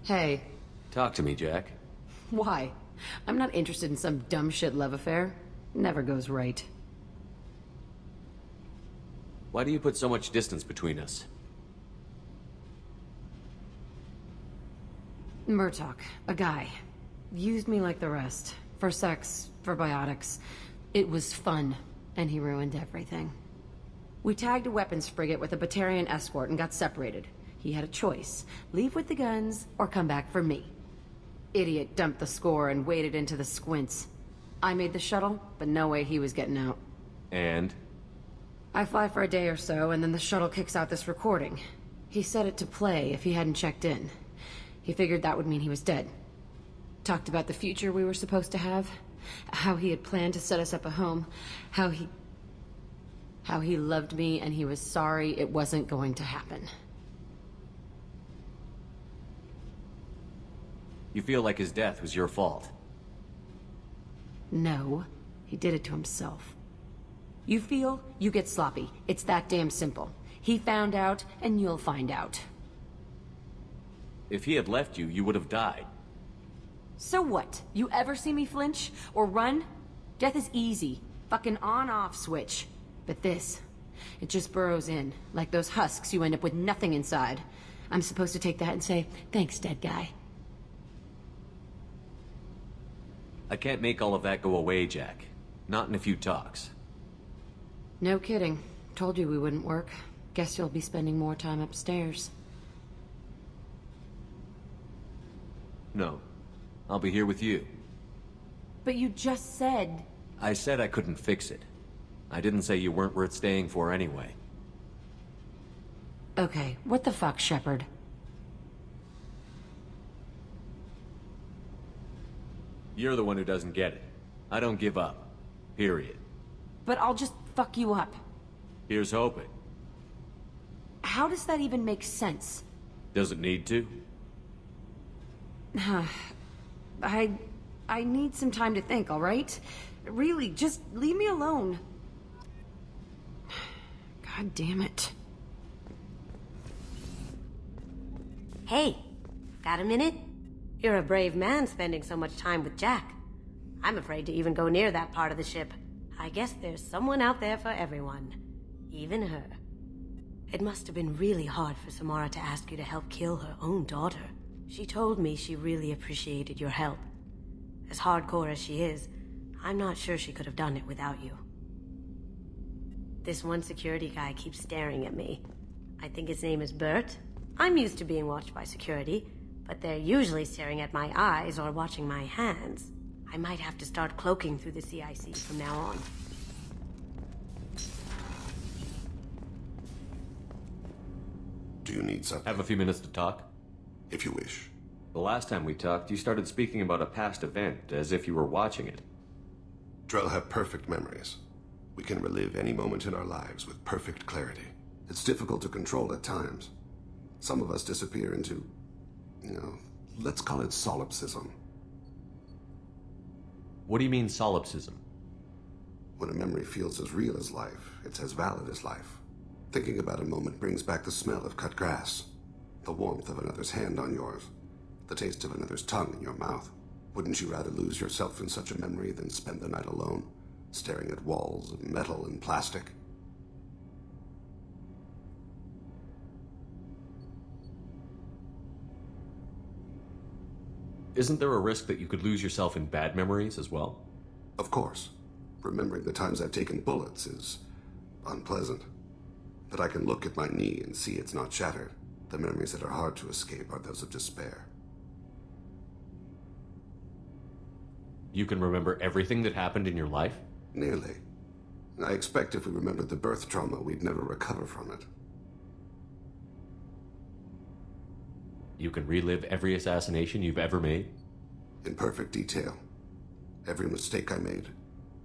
Hey. Talk to me, Jack. Why? I'm not interested in some dumb shit love affair. Never goes right. Why do you put so much distance between us? Murtock, a guy. Used me like the rest. For sex, for biotics. It was fun, and he ruined everything. We tagged a weapons frigate with a Batarian escort and got separated. He had a choice. Leave with the guns, or come back for me. Idiot dumped the score and waded into the squints. I made the shuttle, but no way he was getting out. And? I fly for a day or so, and then the shuttle kicks out this recording. He set it to play if he hadn't checked in. He figured that would mean he was dead. Talked about the future we were supposed to have. How he had planned to set us up a home. How he loved me and he was sorry it wasn't going to happen. You feel like his death was your fault? No, he did it to himself. You feel, you get sloppy. It's that damn simple. He found out, and you'll find out. If he had left you, you would have died. So what? You ever see me flinch? Or run? Death is easy. Fucking on-off switch. But this, it just burrows in. Like those husks, you end up with nothing inside. I'm supposed to take that and say, thanks, dead guy. I can't make all of that go away, Jack. Not in a few talks. No kidding. Told you we wouldn't work. Guess you'll be spending more time upstairs. No. I'll be here with you. But you just said... I said I couldn't fix it. I didn't say you weren't worth staying for anyway. Okay, what the fuck, Shepard? You're the one who doesn't get it. I don't give up. Period. But I'll just fuck you up. Here's hoping. How does that even make sense? Does it need to? I need some time to think, all right? Really, just leave me alone. God damn it. Hey, got a minute? You're a brave man spending so much time with Jack. I'm afraid to even go near that part of the ship. I guess there's someone out there for everyone. Even her. It must have been really hard for Samara to ask you to help kill her own daughter. She told me she really appreciated your help. As hardcore as she is, I'm not sure she could have done it without you. This one security guy keeps staring at me. I think his name is Bert. I'm used to being watched by security, but they're usually staring at my eyes or watching my hands. I might have to start cloaking through the CIC from now on. Do you need something? Have a few minutes to talk? If you wish. The last time we talked, you started speaking about a past event, as if you were watching it. Drell have perfect memories. We can relive any moment in our lives with perfect clarity. It's difficult to control at times. Some of us disappear into, let's call it solipsism. What do you mean, solipsism? When a memory feels as real as life, it's as valid as life. Thinking about a moment brings back the smell of cut grass, the warmth of another's hand on yours, the taste of another's tongue in your mouth. Wouldn't you rather lose yourself in such a memory than spend the night alone, staring at walls of metal and plastic? Isn't there a risk that you could lose yourself in bad memories as well? Of course. Remembering the times I've taken bullets is unpleasant. But I can look at my knee and see it's not shattered. The memories that are hard to escape are those of despair. You can remember everything that happened in your life? Nearly. I expect if we remembered the birth trauma, we'd never recover from it. You can relive every assassination you've ever made? In perfect detail. Every mistake I made.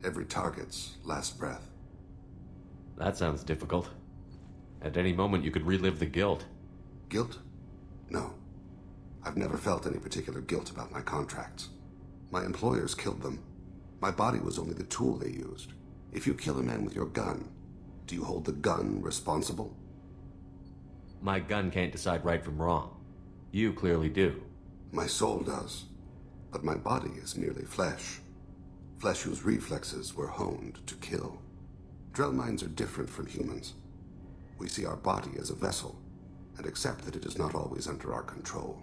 Every target's last breath. That sounds difficult. At any moment you could relive the guilt. Guilt? No. I've never felt any particular guilt about my contracts. My employers killed them. My body was only the tool they used. If you kill a man with your gun, do you hold the gun responsible? My gun can't decide right from wrong. You clearly do. My soul does, but my body is merely flesh. Flesh whose reflexes were honed to kill. Drell minds are different from humans. We see our body as a vessel, and accept that it is not always under our control.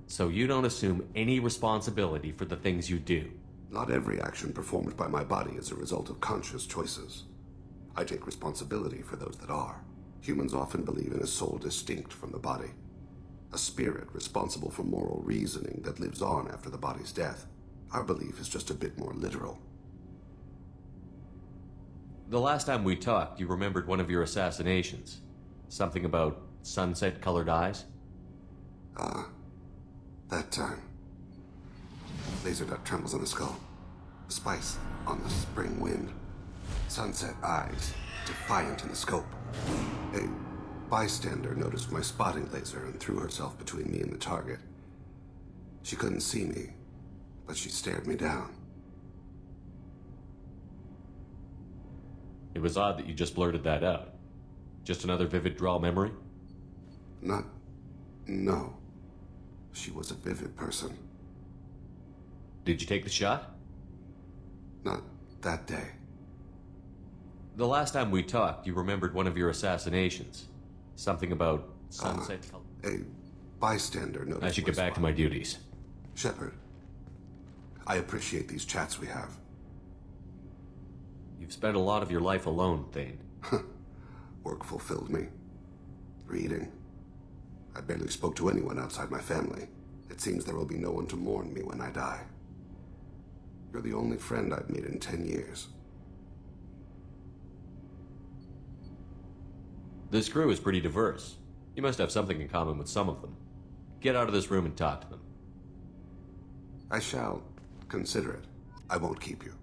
So you don't assume any responsibility for the things you do? Not every action performed by my body is a result of conscious choices. I take responsibility for those that are. Humans often believe in a soul distinct from the body. A spirit responsible for moral reasoning that lives on after the body's death. Our belief is just a bit more literal. The last time we talked, you remembered one of your assassinations. Something about sunset-colored eyes? That time. Laser dot trembles on the skull. Spice on the spring wind. Sunset eyes, defiant in the scope. A bystander noticed my spotting laser and threw herself between me and the target. She couldn't see me, but she stared me down. It was odd that you just blurted that out. Just another vivid draw memory? No. She was a vivid person. Did you take the shot? Not that day. The last time we talked, you remembered one of your assassinations. Something about sunset color. A bystander noticed. I should get back to my duties. Shepard, I appreciate these chats we have. You've spent a lot of your life alone, Thane. Work fulfilled me. Reading. I barely spoke to anyone outside my family. It seems there will be no one to mourn me when I die. You're the only friend I've made in 10 years. This crew is pretty diverse. You must have something in common with some of them. Get out of this room and talk to them. I shall consider it. I won't keep you.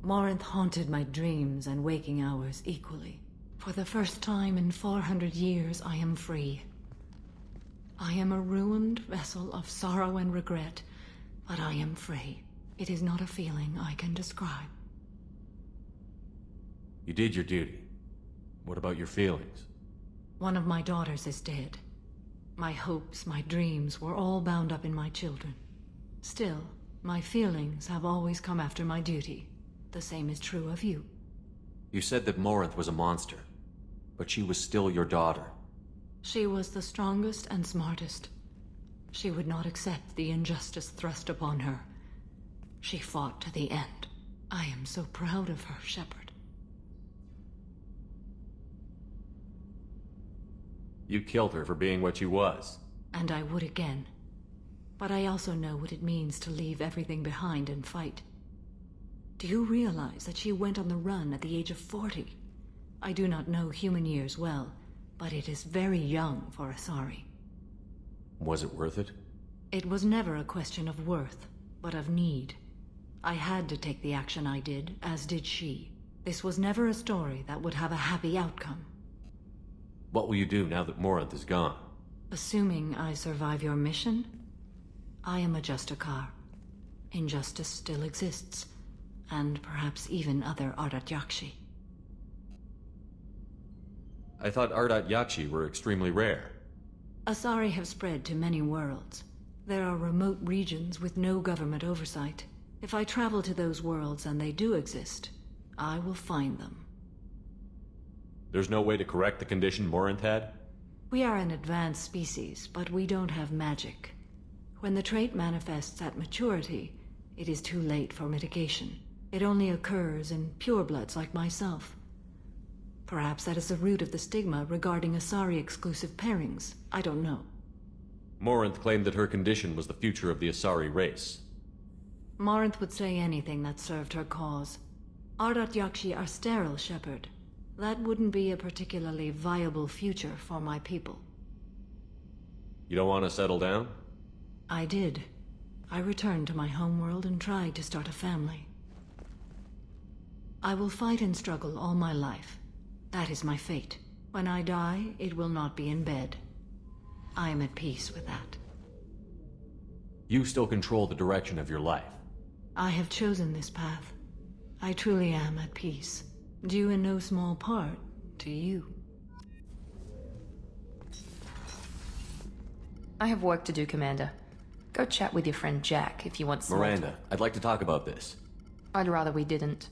Morinth haunted my dreams and waking hours equally. For the first time in 400 years, I am free. I am a ruined vessel of sorrow and regret, but I am free. It is not a feeling I can describe. You did your duty. What about your feelings? One of my daughters is dead. My hopes, my dreams were all bound up in my children. Still, my feelings have always come after my duty. The same is true of you. You said that Morinth was a monster, but she was still your daughter. She was the strongest and smartest. She would not accept the injustice thrust upon her. She fought to the end. I am so proud of her, Shepard. You killed her for being what she was. And I would again. But I also know what it means to leave everything behind and fight. Do you realize that she went on the run at the age of 40? I do not know human years well, but it is very young for Asari. Was it worth it? It was never a question of worth, but of need. I had to take the action I did, as did she. This was never a story that would have a happy outcome. What will you do now that Morinth is gone? Assuming I survive your mission, I am a Justikar. Injustice still exists, and perhaps even other Ardat Yakshi. I thought Ardat Yakshi were extremely rare. Asari have spread to many worlds. There are remote regions with no government oversight. If I travel to those worlds and they do exist, I will find them. There's no way to correct the condition Morinth had? We are an advanced species, but we don't have magic. When the trait manifests at maturity, it is too late for mitigation. It only occurs in purebloods like myself. Perhaps that is the root of the stigma regarding Asari-exclusive pairings. I don't know. Morinth claimed that her condition was the future of the Asari race. Morinth would say anything that served her cause. Ardat Yakshi are sterile, Shepard. That wouldn't be a particularly viable future for my people. You don't want to settle down? I did. I returned to my homeworld and tried to start a family. I will fight and struggle all my life. That is my fate. When I die, it will not be in bed. I am at peace with that. You still control the direction of your life. I have chosen this path. I truly am at peace, due in no small part to you. I have work to do, Commander. Go chat with your friend Jack if you want some. Miranda, I'd like to talk about this. I'd rather we didn't.